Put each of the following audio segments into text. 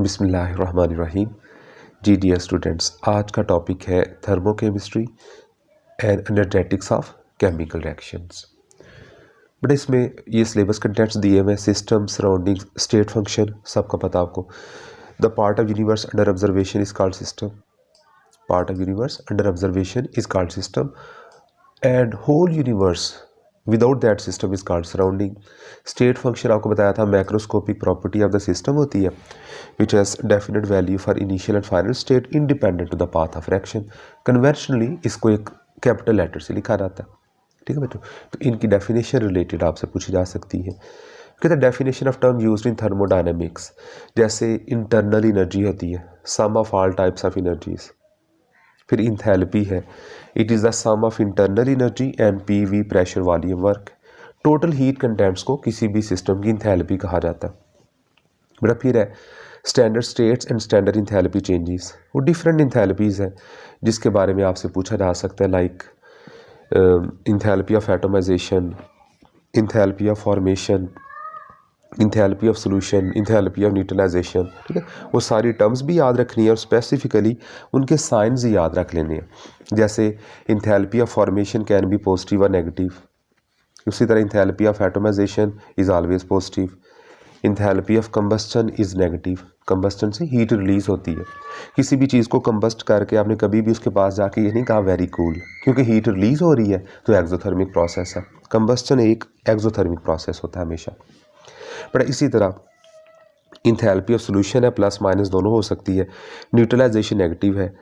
बिस्मिल्लाहिर्रहमानिर्रहीम। जी dear students, आज का टॉपिक है thermochemistry and energetics of chemical reactions. But इसमें ये सिलेबस कंटेंट्स दिए हुए हैं, सिस्टम, सराउंडिंग, स्टेट फंक्शन, सबका पता आपको। The part of universe under observation is called system. Part of universe under observation is called system and whole universe without that system is called surrounding. State function आपको बताया था macroscopic property of the system होती है which has definite value for initial and final state independent to the path of reaction। Conventionally इसको एक capital letter से लिखा जाता है, ठीक है बच्चों। तो इनकी डेफिनेशन रिलेटेड आपसे पूछी जा सकती है। कहते हैं definition of term used in thermodynamics, जैसे इंटरनल एनर्जी होती है, sum of all types of energies. फिर इंथैल्पी है, it is the sum of internal energy and PV pressure volume work. Total heat contents को किसी भी सिस्टम की enthalpy कहा जाता है। बड़ा फिर है standard states and standard enthalpy changes. वो डिफरेंट इंथैल्पीज़ हैं जिसके बारे में आपसे पूछा जा सकता है, like enthalpy of atomization, enthalpy of formation, enthalpy of solution, enthalpy of neutralization. ठीक है, वो सारी टर्म्स भी याद रखनी है और स्पेसिफिकली उनके साइंस ही याद रख लेने हैं। जैसे enthalpy of formation can be positive और नेगेटिव। उसी तरह enthalpy of atomisation is always positive. Enthalpy of combustion is negative. Combustion से हीट रिलीज़ होती है। किसी भी चीज़ को कंबस्ट करके आपने कभी भी उसके पास जाके ये नहीं कहा वेरी कूल, क्योंकि हीट रिलीज़ हो रही है तो एक्सोथर्मिक प्रोसेस है। कंबस्टन एक एक्सोथर्मिक प्रोसेस होता है हमेशा। बट इसी तरह इंथैल्पी ऑफ सॉल्यूशन है, प्लस माइनस दोनों हो सकती है। न्यूट्रलाइजेशन नेगेटिव है।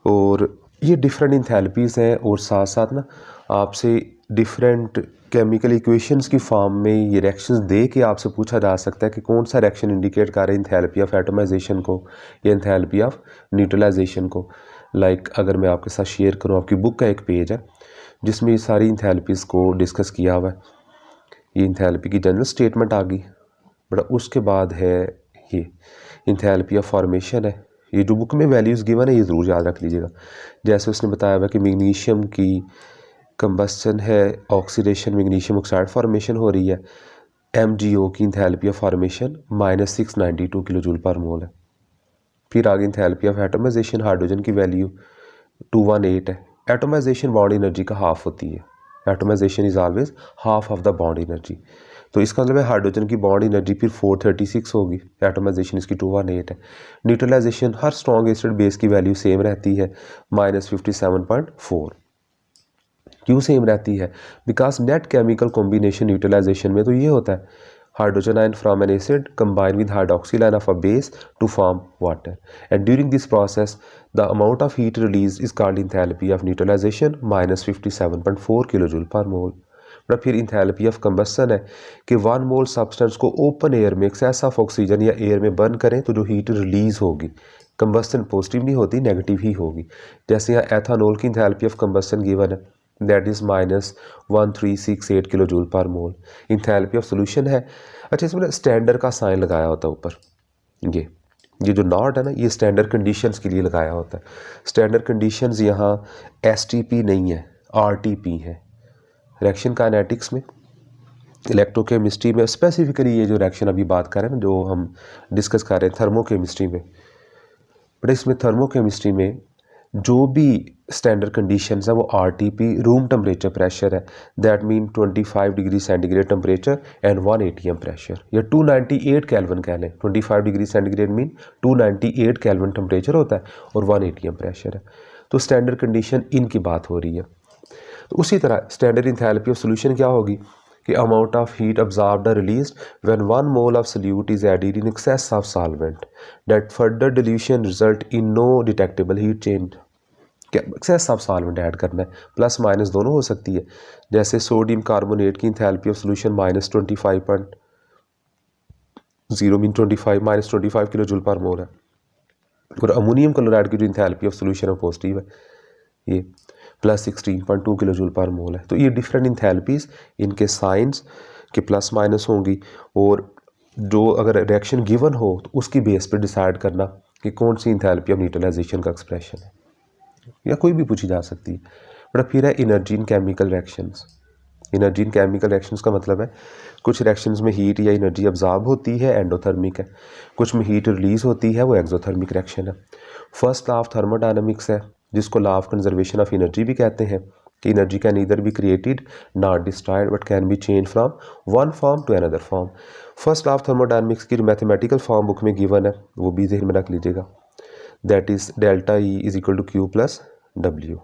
और ये डिफरेंट इंथैल्पीज़ हैं और साथ साथ ना आपसे डिफरेंट केमिकल इक्वेशंस की फॉर्म में ये रिएक्शंस दे के आपसे पूछा जा सकता है कि कौन सा रिएक्शन इंडिकेट कर रहा है इंथैल्पी ऑफ एटोमाइजेशन को या इंथैल्पी ऑफ न्यूट्रलाइजेशन को। लाइक अगर मैं आपके साथ शेयर करूँ, आपकी बुक का एक पेज है जिसमें ये सारी इंथैल्पीज़ को डिस्कस किया हुआ है। ये इंथैल्पी की जनरल स्टेटमेंट आ गई। बट उसके बाद है ये इंथैल्पी ऑफ फॉर्मेशन है। ये जो बुक में वैल्यूज़ गिवन है ये ज़रूर याद रख लीजिएगा। जैसे उसने बताया हुआ कि मैग्नीशियम की कंबस्टन है, ऑक्सीडेशन, मैग्नीशियम ऑक्साइड फॉर्मेशन हो रही है। MgO की enthalpy of formation -692 kilo joule per mole है। फिर आगे इंथैल्पी ऑफ एटोमाइजेशन, हाइड्रोजन की वैल्यू 218 है। एटोमाइजेशन बॉन्ड एनर्जी का हाफ होती है। Atomization is always half of the bond energy. तो इसका मतलब है हाइड्रोजन की बॉन्ड एनर्जी फिर 436 होगी, एटोमाइजेशन इसकी 218 है। न्यूट्रलाइजेशन हर स्ट्रॉन्ग एसिड बेस की वैल्यू सेम रहती है, -57.4। क्यों सेम रहती है? Because net chemical combination utilization में तो ये होता है hydrogen ion from an acid combine with hydroxyl ion of a base to form water, and during this process the amount of heat release is called enthalpy of neutralization -57.4 kilo joule per mole. But फिर enthalpy of combustion है कि 1 मोल substance को open air में access of oxygen या air में burn करें तो जो हीट रिलीज होगी, कंबस्टन पॉजिटिव नहीं होती, नेगेटिव ही होगी। जैसे यहाँ एथानॉल की इंथैल्पी ऑफ कंबस्टन गिवन है, that is -1368 kilo joule per mole. Enthalpy of solution है। अच्छा, इसमें स्टैंडर्ड का साइन लगाया होता है ऊपर। ये जो नॉट है ना, ये स्टैंडर्ड कंडीशंस के लिए लगाया होता है। स्टैंडर्ड कंडीशंस यहाँ STP नहीं है, RTP है। रिएक्शन काइनेटिक्स में, इलेक्ट्रोकेमिस्ट्री में स्पेसिफिकली ये जो रिएक्शन अभी बात कर रहे हैं ना, जो हम डिस्कस कर रहे हैं थर्मोकेमिस्ट्री में। बट इसमें थर्मोकेमिस्ट्री में जो भी स्टैंडर्ड कंडीशंस है वो RTP रूम टेम्परेचर प्रेशर है, that mean 25 degree centigrade temperature and 1 ATM pressure, या 298 केल्विन कह लें। 25 degree centigrade mean 298 kelvin temperature होता है और 1 ATM प्रेशर है। तो स्टैंडर्ड कंडीशन इनकी बात हो रही है। तो उसी तरह स्टैंडर्ड इंथैल्पी ऑफ सॉल्यूशन क्या होगी कि अमाउंट ऑफ हीट अब्जॉर्ब्ड और released when 1 mole of solute is added in excess of solvent that further dilution result in no detectable heat change. Excess of solvent add करना है, plus minus दोनों हो सकती है। जैसे सोडियम कार्बोनेट की enthalpy of solution -25.0 mean 25 -25 kilo joule per mole है। और अमोनियम क्लोराइड की जो इंथैल्पी ऑफ सॉल्यूशन है पॉजिटिव है, ये +16.2 किलो जूल पर मोल है। तो ये डिफरेंट इंथैल्पीज़, इनके साइंस के प्लस माइनस होंगी, और जो अगर रिएक्शन गिवन हो तो उसकी बेस पे डिसाइड करना कि कौन सी इंथैल्पी ऑफ न्यूट्रलाइजेशन का एक्सप्रेशन है, या कोई भी पूछी जा सकती है। बट फिर है energy in chemical reactions. Energy in chemical reactions का मतलब है कुछ रिएक्शंस में हीट या एनर्जी अब्जॉर्ब होती है, एंडोथर्मिक है, कुछ में हीट रिलीज होती है, वो एक्सोथर्मिक रिएक्शन है। फर्स्ट लॉ ऑफ थर्मोडायनामिक्स है जिसको law of conservation of energy भी कहते हैं कि energy can either be created not destroyed but can be change from one form to another form. First law of thermodynamics की जो mathematical form book में given है वो भी ज़हन में रख लीजिएगा, that is delta E is equal to Q plus W.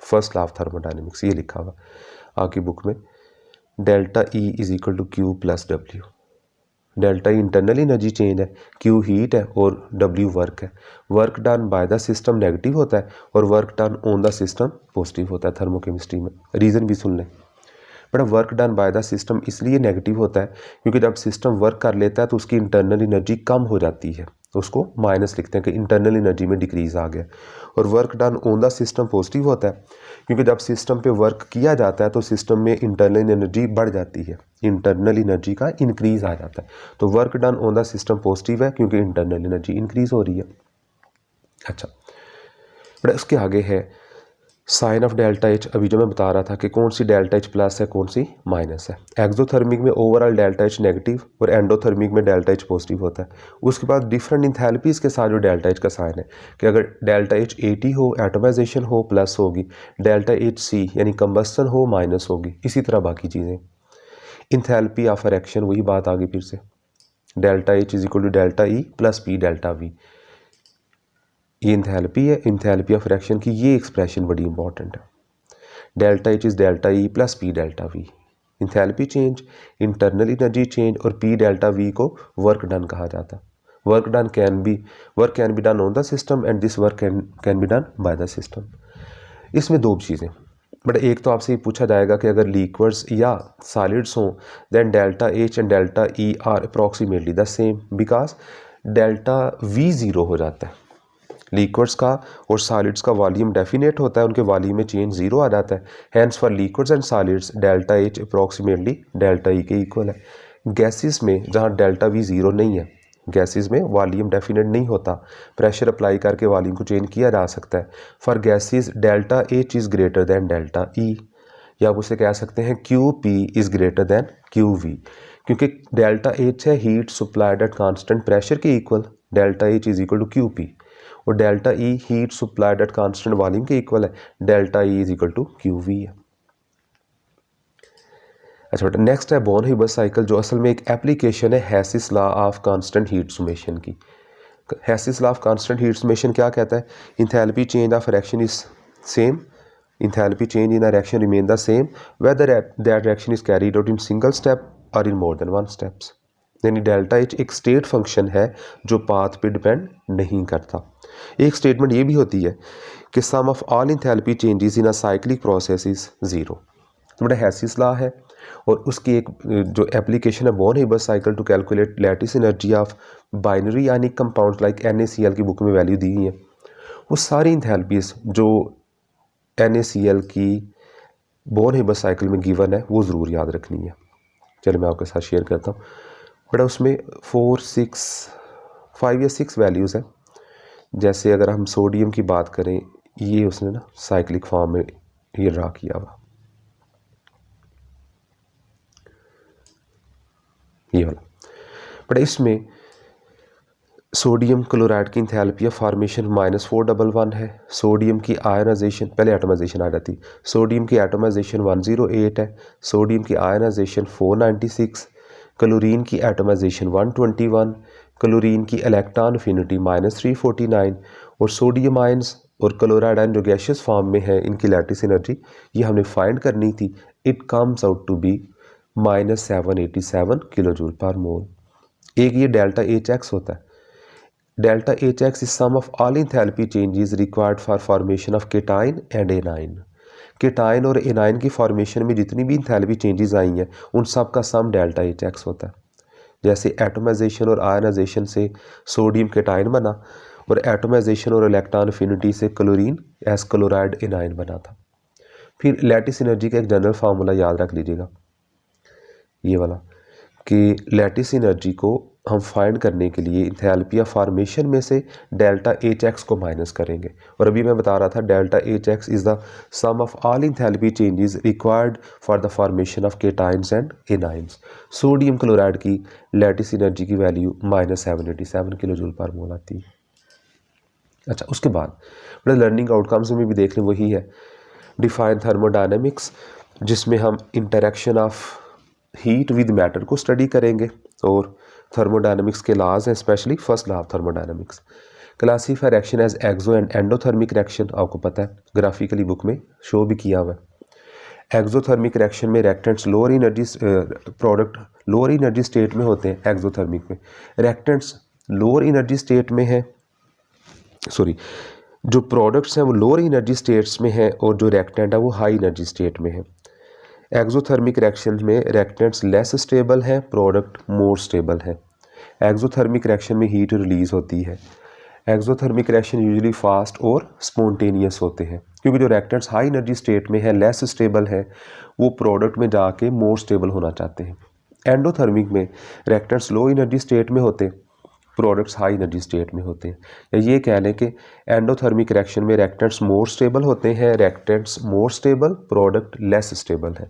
First law of thermodynamics ये लिखा हुआ आपकी बुक में, delta E is equal to Q plus W. Delta E internal energy change है, क्यू हीट है और डब्ल्यू वर्क है। Work done by the system negative होता है और work done on the system positive होता है थर्मोकेमिस्ट्री में। रीज़न भी सुन लें, but work done by the system इसलिए नेगेटिव होता है क्योंकि जब सिस्टम वर्क कर लेता है तो उसकी इंटरनल एनर्जी कम हो जाती है, तो उसको माइनस लिखते हैं कि इंटरनल एनर्जी में डिक्रीज आ गया। और work done on the system positive होता है क्योंकि जब सिस्टम पे वर्क किया जाता है तो सिस्टम में इंटरनल एनर्जी बढ़ जाती है, इंटरनल एनर्जी का इंक्रीज आ जाता है। तो work done on the system positive है क्योंकि इंटरनल एनर्जी इंक्रीज हो रही है। अच्छा, बट उसके आगे है साइन ऑफ डेल्टा एच। अभी जो मैं बता रहा था कि कौन सी डेल्टा एच प्लस है कौन सी माइनस है। एक्सोथर्मिक में ओवरऑल डेल्टा एच नेगेटिव और एंडोथर्मिक में डेल्टा एच पॉजिटिव होता है। उसके बाद डिफरेंट इंथैल्पीज़ के साथ जो डेल्टा एच का साइन है कि अगर डेल्टा एच 80 हो एटोमाइजेशन हो प्लस होगी, डेल्टा एच सी यानी कंबस्टन हो माइनस होगी, इसी तरह बाकी चीज़ें। इंथैल्पी ऑफ रिएक्शन वही बात आ गई फिर से, delta H is equal to delta E plus P delta V. ये इंथैल्पी है, इंथैल्पी ऑफ रिएक्शन की ये एक्सप्रेशन बड़ी इंपॉर्टेंट है। Delta H is delta E plus P delta V. Enthalpy change, internal energy change और P delta V को work done कहा जाता है। Work can be done on the system and this work can be done by the system. इसमें दो चीज़ें, but एक तो आपसे ये पूछा जाएगा कि अगर लिक्विड्स या सॉलिड्स हों then delta H and delta E are approximately the same because delta V zero हो जाता है। लिक्विड्स का और सॉलिड्स का वॉल्यूम डेफिनेट होता है, उनके वॉल्यूम में चेंज जीरो आ जाता है। Hence for liquids and solids delta H approximately delta E के इक्वल है। गैसेस में जहाँ डेल्टा वी ज़ीरो नहीं है, गैसेस में वॉल्यूम डेफिनेट नहीं होता, प्रेशर अप्लाई करके वॉल्यूम को चेंज किया जा सकता है। For gases delta H is greater than delta E, या आप उसे कह सकते हैं Q P is greater than Q V, क्योंकि डेल्टा एच है heat supplied at constant pressure के equal, delta H is equal to Q P, और delta E heat supplied at constant volume के इक्वल है, delta E is equal to Q we है। अच्छा बेटा, next है Born Haber cycle, जो असल में एक एप्लीकेशन है Hess's law of constant heat summation की। Hess's law of constant heat summation क्या कहता है? Enthalpy change of reaction is same, enthalpy change in a reaction remain the same whether that reaction is carried out in single step और in more than one steps. यानी delta H एक state function है जो path पे depend नहीं करता। एक statement ये भी होती है कि sum of all enthalpy changes in a cyclic process is zero. तो बड़ा हेसिस लॉ है और उसकी एक जो एप्लीकेशन है Born Haber cycle to calculate lattice energy of binary यानी कंपाउंड लाइक NaCl की बुक में वैल्यू दी हुई है। वो सारी इंथैल्पीज जो NaCl की बॉर्न हीबर साइकिल में गिवन है वो ज़रूर याद रखनी है। चलिए मैं आपके साथ शेयर करता हूँ। बट उसमें 5 या 6 वैल्यूज़ हैं। जैसे अगर हम सोडियम की बात करें, ये उसने ना साइक्लिक फॉर्म में ये ड्रा किया हुआ, ये वाला। बट इसमें सोडियम क्लोराइड की इंथैल्पी ऑफ फॉर्मेशन -411 है। सोडियम की आयनाइजेशन, पहले एटमाइजेशन आ जाती, सोडियम की एटमाइजेशन 108 है, सोडियम की आयनाइजेशन 496, क्लोरीन की एटमाइजेशन 121, क्लोरीन की इलेक्ट्रॉन अफिनिटी -349, और सोडियम आयंस और क्लोराइड आयन जो गैशियस फॉर्म में है इनकी लैटिस एनर्जी ये हमने फाइंड करनी थी। It comes out to be -787 kilojoule per mole. एक ये डेल्टा एच एक्स होता है। Delta H X is sum of all enthalpy changes required for formation of cation and anion. Cation और anion की फॉर्मेशन में जितनी भी इंथैल्पी चेंजेस आई हैं उन सब का सम डेल्टा एच एक्स होता है। जैसे एटमाइजेशन और आयनाइजेशन से सोडियम केटाइन बना और एटमाइजेशन और इलेक्ट्रॉन अफिनिटी से क्लोरीन एस क्लोराइड एनाइन बना था। फिर लैटिस एनर्जी का एक जनरल फार्मूला याद रख लीजिएगा, ये वाला, कि लैटिस एनर्जी को हम फाइंड करने के लिए इंथैल्पी ऑफ फॉर्मेशन में से डेल्टा एच एक्स को माइनस करेंगे। और अभी मैं बता रहा था delta H X is the sum of all enthalpy changes required for the formation of cations and anions. Sodium chloride की लैटिस एनर्जी की value -787 kilo joule per mole आती है। अच्छा, उसके बाद लर्निंग आउटकम्स में भी देख लें, वही है डिफाइन थर्मोडायनेमिक्स, जिसमें हम interaction of heat with matter को स्टडी करेंगे और थर्मोडायनेमिक्स के लॉज हैं, specially first law of thermodynamics. Classify reaction as exo and endothermic reaction, आपको पता है ग्राफिकली बुक में शो भी किया हुआ है। एक्सोथर्मिक रिएक्शन में reactants lower energy product lower energy state में होते हैं। एक्सोथर्मिक में रिएक्टेंट्स लोअर एनर्जी स्टेट में है, सॉरी जो प्रोडक्ट्स हैं वो लोअर एनर्जी स्टेट्स में है और जो रिएक्टेंट है वो हाई एनर्जी स्टेट में है। एक्सोथर्मिक रिएक्शन में रिएक्टेंट्स लेस स्टेबल है, प्रोडक्ट मोर स्टेबल है। एक्सोथर्मिक रिएक्शन में हीट रिलीज होती है। एक्सोथर्मिक रिएक्शन यूजुअली फास्ट और स्पॉन्टेनियस होते हैं, क्योंकि जो रिएक्टेंट्स हाई एनर्जी स्टेट में है, लेस स्टेबल है, वो प्रोडक्ट में जाके मोर स्टेबल होना चाहते हैं। एंडोथर्मिक में रिएक्टेंट्स लो एनर्जी स्टेट में होते हैं, प्रोडक्ट्स हाई एनर्जी स्टेट में होते हैं। या ये कह लें कि एंडोथर्मिक रिएक्शन में रिएक्टेंट्स मोर स्टेबल होते हैं, reactants more stable, product less stable है।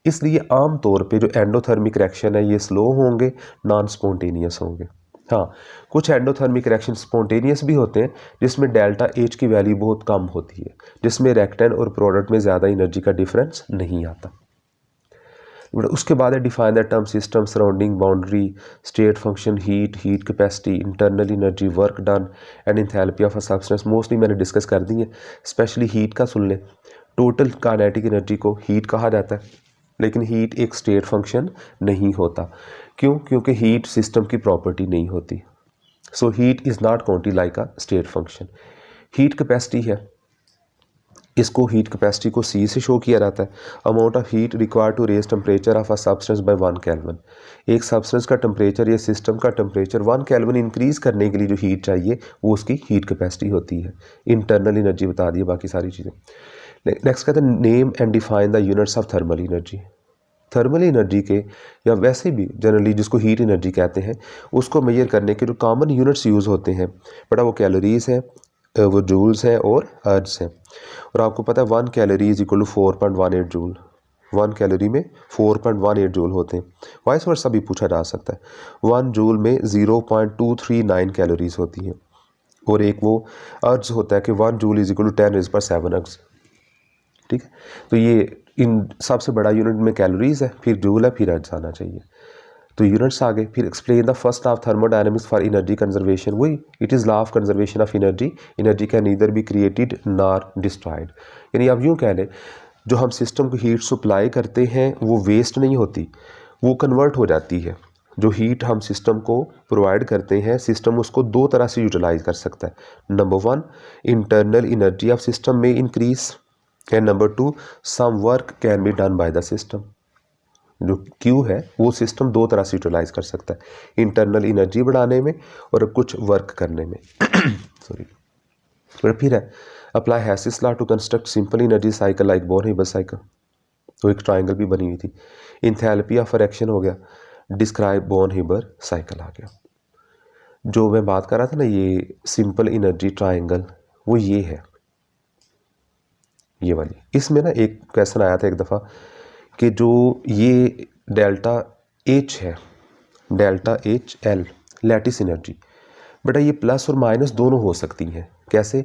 इसलिए आम तौर पे जो एंडोथर्मिक रिएक्शन है ये स्लो होंगे, नॉन स्पॉन्टेनियस होंगे। हाँ, कुछ एंडोथर्मिक रिएक्शन स्पॉन्टेनियस भी होते हैं जिसमें डेल्टा एच की वैल्यू बहुत कम होती है, जिसमें रिएक्टेंट और प्रोडक्ट में ज़्यादा एनर्जी का डिफरेंस नहीं आता। उसके बाद है define the term system surrounding boundary state function heat heat capacity internal energy work done and enthalpy of a substance. Mostly मैंने डिस्कस कर दी है, स्पेशली हीट का सुन लें। टोटल काइनेटिक एनर्जी को हीट कहा जाता है, लेकिन हीट एक स्टेट फंक्शन नहीं होता। क्यों? क्योंकि हीट सिस्टम की प्रॉपर्टी नहीं होती। So heat is not counted like a state function. Heat capacity है, इसको हीट कैपेसिटी को C से शो किया जाता है। Amount of heat required to raise temperature of a substance by 1 kelvin. एक सब्सटेंस का टेम्परेचर या सिस्टम का टेम्परेचर 1 केल्विन इंक्रीज करने के लिए जो हीट चाहिए वो उसकी हीट कैपेसिटी होती है। इंटरनल एनर्जी बता दी, बाकी सारी चीज़ें। नेक्स्ट कहते हैं name and define the units of thermal energy. Thermal energy के या वैसे भी जनरली जिसको हीट एनर्जी कहते हैं, उसको मेजर करने के जो कॉमन यूनिट्स यूज़ होते हैं, बड़ा वो कैलोरीज हैं, वो जूल्स हैं और हर्ट्ज हैं। और आपको पता है 1 calorie is equal to 4.18 joule. 1 calorie में 4.18 जूल होते हैं। वाइस वर्सा भी पूछा जा सकता है। 1 जूल में 0.239 कैलोरीज होती हैं। और एक वो अर्ज होता है कि 1 जूल इज इक्वल टू 10⁻⁷ अर्ज। ठीक है, तो ये इन सबसे बड़ा यूनिट में कैलोरीज है, फिर जूल है, फिर अर्ज आना चाहिए। तो यूनिट्स आ गए। फिर explain the first of thermodynamics for energy conservation. वही it is law of conservation of energy. Energy can neither be created nor destroyed. यानी आप यूँ कह लें, जो हम सिस्टम को हीट सप्लाई करते हैं वो वेस्ट नहीं होती, वो कन्वर्ट हो जाती है। जो हीट हम सिस्टम को प्रोवाइड करते हैं, सिस्टम उसको 2 तरह से यूटिलाइज कर सकता है। Number 1, internal energy of system में increase, and number 2, some work can be done by the system. जो क्यू है वो सिस्टम 2 तरह से यूटिलाइज कर सकता है, इंटरनल एनर्जी बढ़ाने में और कुछ वर्क करने में। सॉरी। और फिर है apply Hess's law to construct simple energy cycle like Born Haber cycle. तो एक ट्राइंगल भी बनी हुई थी। इंथैल्पी ऑफ रिएक्शन हो गया, डिस्क्राइब बोर्न-हाइबर साइकिल आ गया। जो मैं बात कर रहा था ना, ये सिंपल एनर्जी ट्राइंगल, वो ये है, ये वाली। इसमें ना एक क्वेश्चन आया था एक दफ़ा कि जो ये डेल्टा एच है, delta H L lattice energy, बेटा ये प्लस और माइनस दोनों हो सकती हैं। कैसे?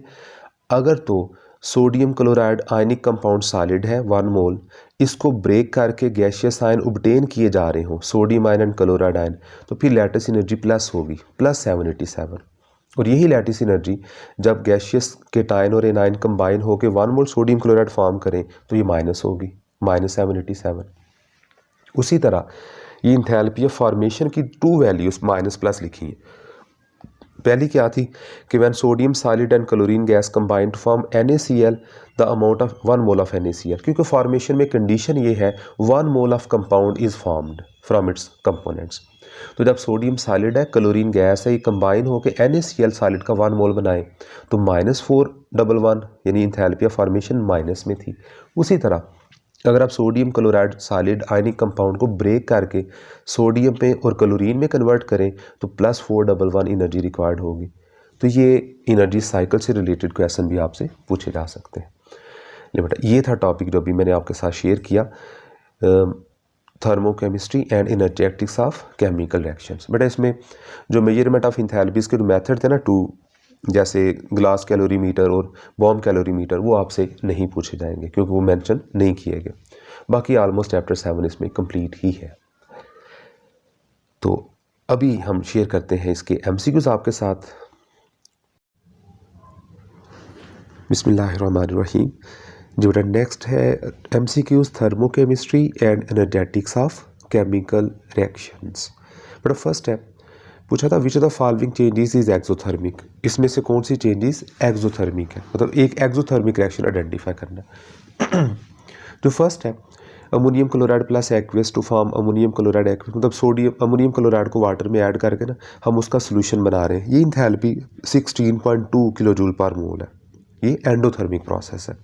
अगर तो sodium chloride ionic compound solid है 1 मोल, इसको ब्रेक करके गैसियस आयन ऑब्टेन किए जा रहे हो, sodium ion and chloride ion, तो फिर लैटिस एनर्जी प्लस होगी, +787। और यही लैटिस एनर्जी जब गैसियस केटायन और एनायन कंबाइन होकर 1 मोल सोडियम क्लोराइड फॉर्म करें तो ये माइनस होगी, -787। उसी तरह ये इंथैल्पी ऑफ फॉर्मेशन की 2 वैल्यूज माइनस प्लस लिखी हैं। पहली क्या थी कि when sodium solid and chlorine gas combine to form NaCl the amount of 1 mole of NaCl, क्योंकि फॉर्मेशन में कंडीशन ये है 1 mole of compound is formed from its components. तो जब सोडियम सॉलिड है, क्लोरीन गैस है, ये कंबाइन होकर NaCl सॉलिड का 1 मोल बनाए तो -411, यानी इंथैल्पी ऑफ फॉर्मेशन माइनस में थी। उसी तरह अगर आप sodium chloride solid ionic compound को ब्रेक करके सोडियम में और क्लोरीन में कन्वर्ट करें तो +411 एनर्जी रिक्वायर्ड होगी। तो ये एनर्जी साइकिल से रिलेटेड क्वेश्चन भी आपसे पूछे जा सकते हैं। ये बेटा ये था टॉपिक जो अभी मैंने आपके साथ शेयर किया, thermochemistry and energetics of chemical reactions. बेटा इसमें जो मेजरमेंट ऑफ इंथैल्पीज के जो मेथड थे ना, टू जैसे ग्लास कैलोरीमीटर और बॉम्ब कैलोरीमीटर, वो आपसे नहीं पूछे जाएंगे क्योंकि वो मेंशन नहीं किए गए। बाकी ऑलमोस्ट चैप्टर 7 इसमें कंप्लीट ही है। तो अभी हम शेयर करते हैं इसके एमसीक्यूज आपके साथ। बिस्मिल्लाहिर्रहमानिर्रहीम। जो बेटा नेक्स्ट है MCQs thermochemistry and energetics of chemical reactions. बेटा फर्स्ट है पूछा था which of the following changes is exothermic. इसमें से कौन सी चेंजेस एक्सोथर्मिक है, मतलब एक एक्सोथर्मिक रिएक्शन आइडेंटिफाई करना। जो फर्स्ट है ammonium chloride plus aqueous to form ammonium chloride aqueous, मतलब सोडियम अमोनियम क्लोराइड को वाटर में ऐड करके ना हम उसका सोल्यूशन बना रहे हैं। ये enthalpy 16.2 kilo joule per mole है। ये एंडोथर्मिक प्रोसेस है।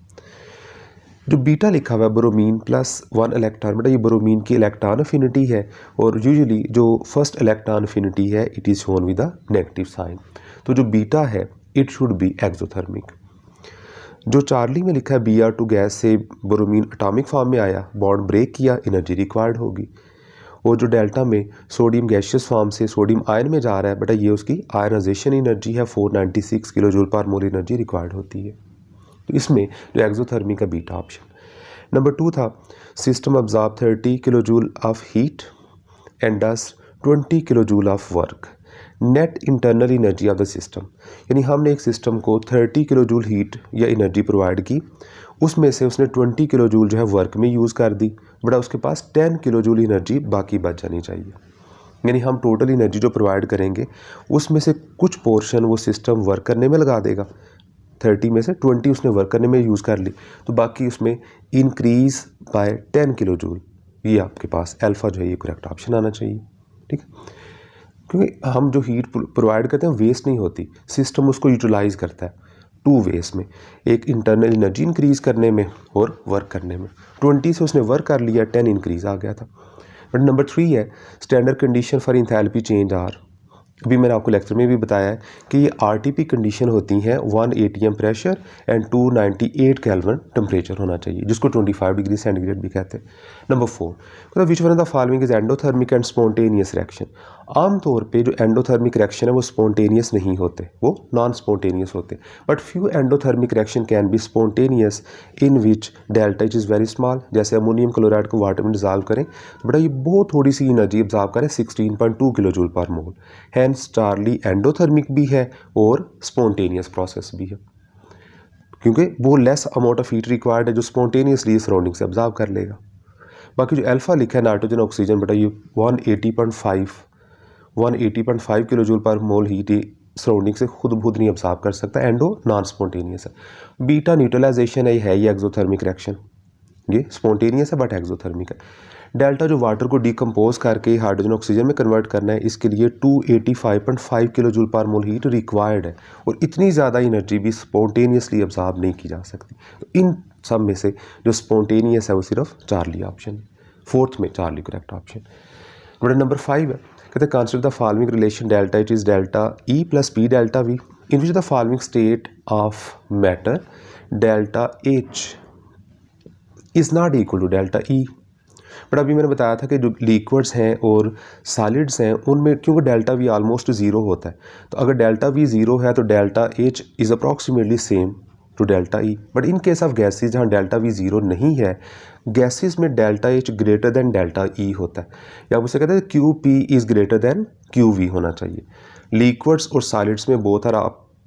जो बीटा लिखा हुआ है ब्रोमीन +1 इलेक्ट्रॉन, बेटा ये ब्रोमीन की इलेक्ट्रॉन अफिनिटी है और यूजुअली जो फर्स्ट इलेक्ट्रॉन अफिनिटी है it is shown with the negative sign. तो जो बीटा है इट शुड बी एक्सोथर्मिक। जो चार्ली में लिखा है Br2 गैस से ब्रोमीन एटॉमिक फॉर्म में आया, बॉन्ड ब्रेक किया, एनर्जी रिक्वायर्ड होगी। और जो डेल्टा में सोडियम गैशियस फॉर्म से सोडियम आयन में जा रहा है, बेटा ये उसकी आयनाइजेशन एनर्जी है 496 किलो जूल पर मोल एनर्जी रिक्वायर्ड होती है। तो इसमें जो एक्सोथर्मिक का बीटा ऑप्शन। नंबर 2 था system absorb 30 kilo joule of heat and does 20 kilo joule of work. Net internal energy of the system, यानी हमने एक सिस्टम को 30 किलो जूल हीट या एनर्जी प्रोवाइड की, उसमें से उसने 20 किलो जूल जो है वर्क में यूज़ कर दी, बड़ा उसके पास 10 किलो जूल एनर्जी बाकी बच जानी चाहिए। यानी हम टोटल एनर्जी जो प्रोवाइड करेंगे उसमें से कुछ पोर्शन वो सिस्टम वर्क करने में लगा देगा, 30 में से 20 उसने वर्क करने में यूज़ कर ली, तो बाकी उसमें इंक्रीज़ बाय 10 किलो जूल। ये आपके पास अल्फ़ा जो है ये करेक्ट ऑप्शन आना चाहिए। ठीक है, क्योंकि हम जो हीट प्रोवाइड करते हैं वेस्ट नहीं होती, सिस्टम उसको यूटिलाइज़ करता है 2 वेज में, एक इंटरनल एनर्जी इंक्रीज़ करने में और वर्क करने में। 20 से उसने वर्क कर लिया, 10 इंक्रीज़ आ गया था। बट नंबर 3 है standard condition for enthalpy change are. अभी मैंने आपको लेक्चर में भी बताया है कि ये आरटीपी कंडीशन होती हैं 1 atm pressure and 298 kelvin temperature होना चाहिए, जिसको 25 डिग्री सेंटीग्रेड भी कहते हैं। नंबर 4 मतलब which one of the following is endothermic and spontaneous reaction. आमतौर पे जो एंडोथर्मिक रिएक्शन है वो स्पॉन्टेनियस नहीं होते, वो नॉन स्पॉन्टेनियस होते, but few endothermic reaction can be spontaneous in which delta is very small. जैसे अमोनियम क्लोराइड को वाटर में डिजॉल्व करें तो बेटा ये बहुत थोड़ी सी एनर्जी ऑब्जॉर्व करें 16.2 किलो जूल पर मोल। हैंस चार्ली एंडोथर्मिक भी है और स्पॉन्टेनियस प्रोसेस भी है, क्योंकि वो less amount of heat required है जो स्पॉन्टेनियसली सराउंडिंग से ऑब्जॉर्व कर लेगा। बाकी जो अल्फ़ा लिखा है नाइट्रोजन ऑक्सीजन, बेटा ये 180.5 किलो जूल पर मोल हीट सराउंडिंग से खुद खुद नहीं ऑब्जॉर्व कर सकता, एंडो नॉन स्पॉन्टेनियस है। बीटा न्यूट्रलाइजेशन है ये एक्सोथर्मिक रिएक्शन, ये स्पॉन्टेनियस है बट एक्सोथर्मिक है। डेल्टा जो वाटर को डिकम्पोज करके हाइड्रोजन ऑक्सीजन में कन्वर्ट करना है, इसके लिए 285.5 किलो जूल पर मोल हीट रिक्वायर्ड है, और इतनी ज़्यादा एनर्जी भी स्पॉन्टेनियसली ऑब्जॉर्व नहीं की जा सकती। तो इन सब में से जो स्पॉन्टेनियस है वो सिर्फ चार्ली ऑप्शन, 4th में चार्ली करेक्ट ऑप्शन। बड़ा नंबर 5 है, कहते हैं consider the following relation delta it is delta E plus P delta V in which the following state of matter delta H is not equal to delta E. But अभी मैंने बताया था कि जो लिक्विड्स हैं और सॉलिड्स हैं उनमें क्योंकि डेल्टा वी ऑलमोस्ट 0 होता है, तो अगर डेल्टा वी 0 है तो delta H is approximately same to delta E. But in case of gases जहाँ डेल्टा वी 0 नहीं है, गैसेस में delta H greater than delta E होता है, या उसे कहते हैं Q P is greater than Q V होना चाहिए। लिक्विड्स और सॉलिड्स में both are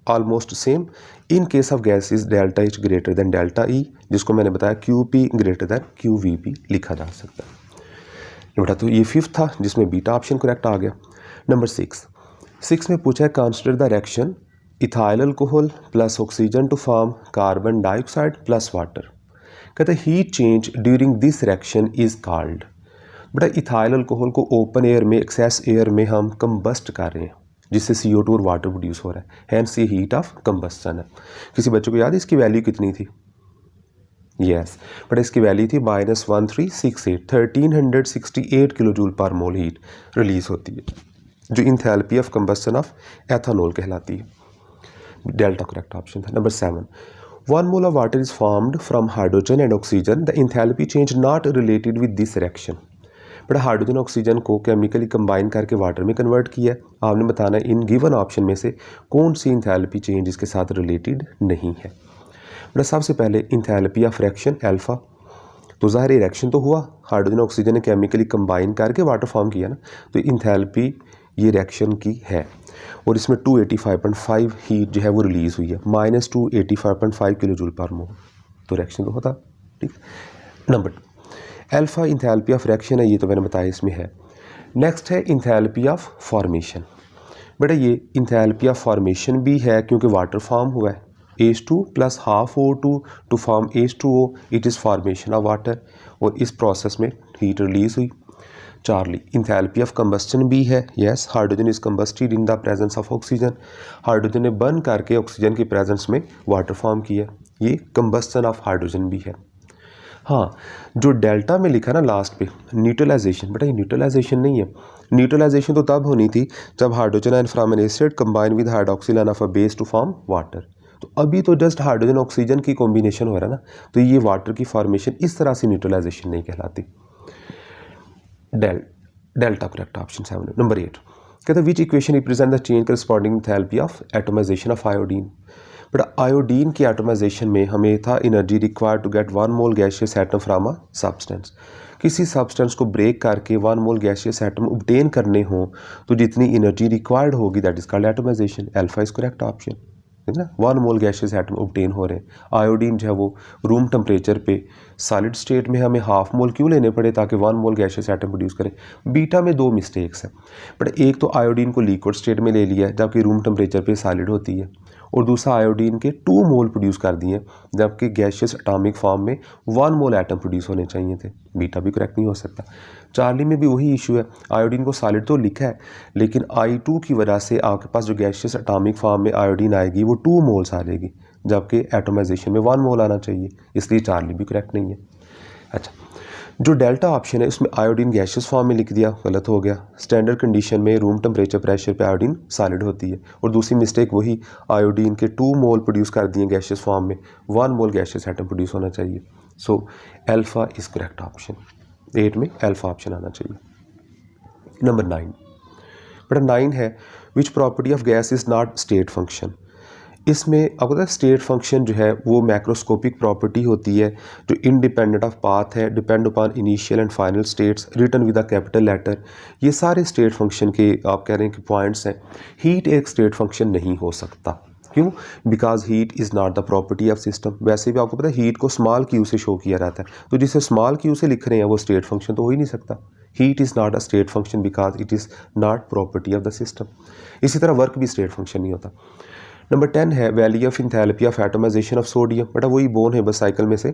almost same. In case of gases delta H greater than delta E, जिसको मैंने बताया Q P greater than Q V P लिखा जा सकता है। बेटा तो ये 5th था जिसमें बीटा ऑप्शन करेक्ट आ गया। नंबर 6 में पूछा है consider the reaction ethyl alcohol plus oxygen to form carbon dioxide plus water. कहते हैं heat change during this reaction is called. बेटा इथाइल अल्कोहल को ओपन एयर में एक्सेस एयर में हम कंबस्ट कर रहे हैं, जिससे CO2 और वाटर प्रोड्यूस हो रहा है, हैंस ये हीट ऑफ कंबस्टन है। किसी बच्चे को याद है इसकी वैल्यू कितनी थी? यस, बट इसकी वैल्यू थी -1368, 1368 किलो जूल पर मोल हीट रिलीज होती है, जो enthalpy of combustion of ethanol कहलाती है। डेल्टा करेक्ट ऑप्शन था। Number 7, 1 mole of water is formed from hydrogen and oxygen, the enthalpy change not related with this reaction. But hydrogen oxygen को chemically combine करके water में convert किया है, आपने बताना इन गिवन ऑप्शन में से कौन सी इंथैल्पी चेंज इसके साथ रिलेटेड नहीं है। बट सबसे पहले इंथैल्पी ऑफ रिएक्शन अल्फा, तो ज़ाहिर रिएक्शन तो हुआ, हाइड्रोजन ऑक्सीजन ने केमिकली कंबाइन करके वाटर फॉर्म किया ना, तो इंथैल्पी ये रिएक्शन की है और इसमें 285.5 हीट जो है वो रिलीज़ हुई है, -285.5 किलो जूल पर मोल, तो रिएक्शन तो होता। ठीक, number 2 alpha enthalpy of reaction है, ये तो मैंने बताया इसमें है। नेक्स्ट है इंथैल्पी ऑफ फॉर्मेशन। बेटा ये इंथैल्पी ऑफ फॉर्मेशन भी है क्योंकि वाटर फॉर्म हुआ है, H2 + ½ O2 to form H2O, it is formation of water, और इस प्रोसेस में हीट रिलीज हुई। चार्ली इंथैल्पी ऑफ कंबस्टन भी है, yes, hydrogen is combusted in the presence of oxygen, hydrogen ने बर्न करके ऑक्सीजन की प्रेजेंस में वाटर फॉर्म किया, ये कंबस्टन ऑफ हाइड्रोजन भी है। हाँ, जो डेल्टा में लिखा ना लास्ट पे न्यूट्रलाइजेशन, बेटा ये न्यूट्रलाइजेशन नहीं है, न्यूट्रलाइजेशन तो तब होनी थी जब hydrogen ion from an acid combine with hydroxyl ion of a base to form water. तो अभी तो जस्ट हाइड्रोजन ऑक्सीजन की कॉम्बिनेशन हो रहा है ना, तो ये वाटर की फॉर्मेशन इस तरह से न्यूट्रलाइजेशन नहीं कहलाती। Delta correct option 7। नंबर 8 कहता है which equation represent the change corresponding enthalpy of atomization of iodine. But iodine की एटमाइजेशन में हमें था energy required to get 1 mole gaseous atom from a substance, किसी सब्सटेंस को ब्रेक करके 1 मोल गैसियस एटम ऑब्टेन करने हो तो जितनी एनर्जी रिक्वायर्ड होगी that is called atomization. Alpha is correct option, है ना, 1 मोल गैसियस एटम ऑब्टेन हो रहे हैं। आयोडीन जो है वो रूम टेम्परेचर पे सॉलिड स्टेट में हमें ½ मोल क्यों लेने पड़े ताकि 1 मोल गैसियस एटम प्रोड्यूस करें। बीटा में 2 मिस्टेक्स हैं, बट एक तो आयोडीन को लिक्विड स्टेट में ले लिया जबकि रूम टेम्परेचर पे सॉलिड होती है, और दूसरा आयोडीन के 2 मोल प्रोड्यूस कर दिए जबकि गैसियस एटॉमिक फॉर्म में 1 मोल एटम प्रोड्यूस होने चाहिए थे। बीटा भी करेक्ट नहीं हो सकता। चार्ली में भी वही इशू है, आयोडीन को सॉलिड तो लिखा है लेकिन I2 की वजह से आपके पास जो गैसियस एटॉमिक फॉर्म में आयोडीन आएगी वो 2 मोल्स आ जाएगी जबकि एटोमाइजेशन में 1 मोल आना चाहिए, इसलिए चार्ली भी करेक्ट नहीं है। अच्छा, जो डेल्टा ऑप्शन है उसमें आयोडीन गैसियस फॉर्म में लिख दिया, गलत हो गया। स्टैंडर्ड कंडीशन में रूम टेम्परेचर प्रेशर पे आयोडीन सॉलिड होती है, और दूसरी मिस्टेक वही आयोडीन के 2 मोल प्रोड्यूस कर दिए गैसियस फॉर्म में, 1 मोल गैसियस एटम प्रोड्यूस होना चाहिए। So alpha is correct option, 8 में अल्फा ऑप्शन आना चाहिए। नंबर 9 बटा 9 है which property of gas is not state function. इसमें आपको पता है स्टेट फंक्शन जो है वो मैक्रोस्कोपिक प्रॉपर्टी होती है जो इंडिपेंडेंट ऑफ पाथ है, depend upon initial and final states, written with a capital letter. ये सारे स्टेट फंक्शन के आप कह रहे हैं कि पॉइंट्स हैं। हीट एक स्टेट फंक्शन नहीं हो सकता, क्यों? Because heat is not the property of system. वैसे भी आपको पता है हीट को स्मॉल क्यू से शो किया जाता है, तो जिसे स्मॉल क्यू से लिख रहे हैं वो स्टेट फंक्शन तो हो ही नहीं सकता। Heat is not a state function because it is not property of the system. इसी तरह वर्क भी स्टेट फंक्शन नहीं होता। नंबर 10 है value of enthalpy of atomization of sodium. बेटा वही बोन है बस साइकिल में से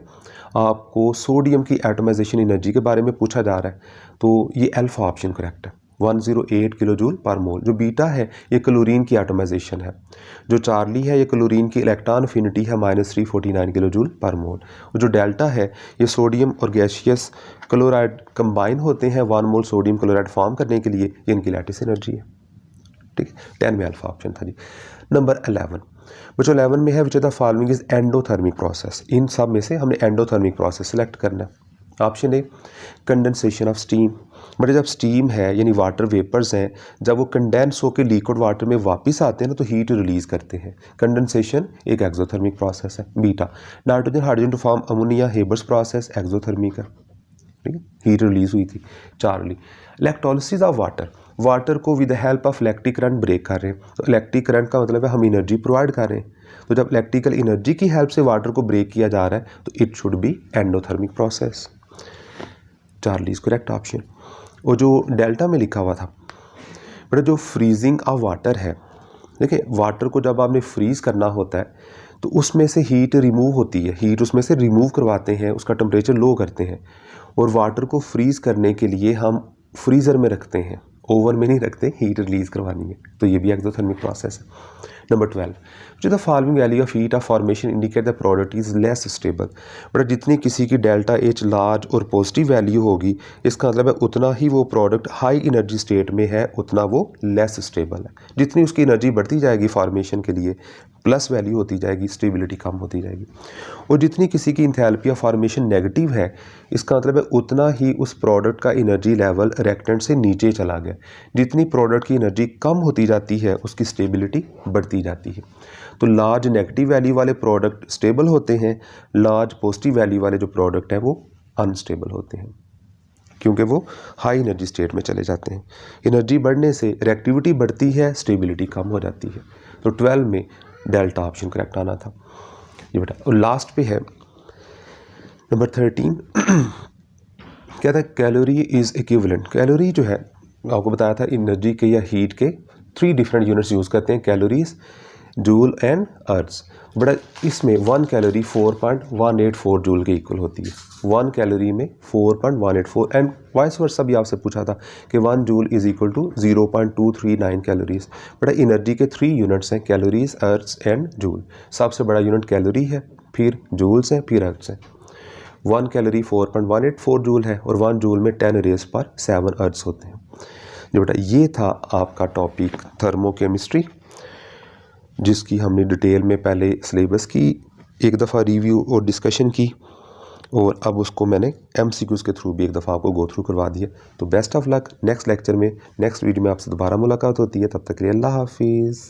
आपको सोडियम की एटमाइजेशन एनर्जी के बारे में पूछा जा रहा है, तो ये अल्फा ऑप्शन करेक्ट है, 108 किलो जूल पर मोल। जो बीटा है ये क्लोरीन की एटमाइजेशन है, जो चार्ली है ये क्लोरीन की इलेक्ट्रॉन अफिनिटी है -349 किलो जूल पर मोल। और जो डेल्टा है ये सोडियम और गैसियस क्लोराइड कंबाइन होते हैं 1 मोल सोडियम क्लोराइड फॉर्म करने के लिए, ये इनकी लैटिस एनर्जी है। ठीक, 10 में अल्फा ऑप्शन था जी। नंबर 11 बच्चों 11 में है which the following is endothermic process. इन सब में से हमने एंडोथर्मिक प्रोसेस सेलेक्ट करना है। Option A condensation of steam. But जब स्टीम है यानी वाटर वेपर्स हैं, जब वो कंडेंस होकर लिक्विड वाटर में वापस आते हैं ना तो हीट रिलीज करते हैं। कंडेंसेशन एक एक्सोथर्मिक प्रोसेस है। Beta nitrogen hydrogen to form ammonia Haber's process exothermic है, ठीक है, हीट रिलीज हुई थी। Charlie electrolysis of water, water को with the help of electric current break कर रहे हैं, तो इलेक्ट्रिक करंट का मतलब है हम एनर्जी प्रोवाइड कर रहे हैं, तो जब इलेक्ट्रिकल एनर्जी की हेल्प से वाटर को ब्रेक किया जा रहा है तो it should B endothermic process. Charlie is correct option. और जो डेल्टा में लिखा हुआ था बट जो फ्रीजिंग ऑफ वाटर है, देखिए वाटर को जब आपने फ्रीज करना होता है तो उसमें से हीट रिमूव होती है, हीट उसमें से रिमूव करवाते हैं, उसका टेम्परेचर लो करते हैं, और वाटर को फ्रीज़ करने के लिए हम फ्रीज़र में रखते हैं, ओवन में नहीं रखते, हीट रिलीज़ करवानी है, तो ये भी एक्सोथर्मिक प्रोसेस है। नंबर 12, जो the following value of heat of formation indicate the product is less stable. But जितनी किसी की डेल्टा एच लार्ज और पॉजिटिव वैल्यू होगी, इसका मतलब है उतना ही वो प्रोडक्ट हाई एनर्जी स्टेट में है, उतना वो लेस स्टेबल है। जितनी उसकी एनर्जी बढ़ती जाएगी फॉर्मेशन के लिए, प्लस वैल्यू होती जाएगी, स्टेबिलिटी कम होती जाएगी। और जितनी किसी की इंथैल्पी ऑफ फॉर्मेशन नेगेटिव है, इसका मतलब है उतना ही उस प्रोडक्ट का एनर्जी लेवल रिएक्टेंट से नीचे चला गया। जितनी प्रोडक्ट की एनर्जी कम होती जाती है, उसकी स्टेबिलिटी बढ़ती जाती है। तो लार्ज नेगेटिव वैल्यू वाले प्रोडक्ट स्टेबल होते हैं, लार्ज पॉजिटिव वैल्यू वाले जो प्रोडक्ट हैं वो अनस्टेबल होते हैं, क्योंकि वो हाई एनर्जी स्टेट में चले जाते हैं। एनर्जी बढ़ने से रिएक्टिविटी बढ़ती है, स्टेबिलिटी कम हो जाती है। तो 12 में डेल्टा ऑप्शन करेक्ट आना था ये बेटा। और लास्ट पे है नंबर 13, कहता है कैलोरी इज़ इक्विवेलेंट। कैलोरी जो है आपको बताया था एनर्जी के या हीट के 3 डिफरेंट यूनिट्स यूज़ करते हैं, कैलोरीज, जूल एंड अर्ट्स। बड़ा इसमें 1 कैलोरी 4.184 जूल के इक्वल होती है। 1 कैलोरी में 4.184 एंड वाइस वर्सा भी आपसे पूछा था कि 1 joule is equal to 0.239 calories. बड़ा एनर्जी के 3 यूनिट्स हैं, कैलोरीज, अर्ट्स एंड जूल। सबसे बड़ा यूनिट कैलोरी है, फिर जूल्स हैं, फिर अर्ट्स हैं। 1 कैलोरी 4.184 जूल है और 1 जूल में 10 रेज़ पर 7 अर्ट्स होते हैं। जो बेटा ये था आपका टॉपिक थर्मोकेमिस्ट्री, जिसकी हमने डिटेल में पहले सिलेबस की एक दफ़ा रिव्यू और डिस्कशन की, और अब उसको मैंने MCQs के थ्रू भी एक दफ़ा आपको गो थ्रू करवा दिया। तो best of luck, next lecture में, नेक्स्ट वीडियो में आपसे दोबारा मुलाकात होती है। तब तक के लिए अल्लाह हाफिज़।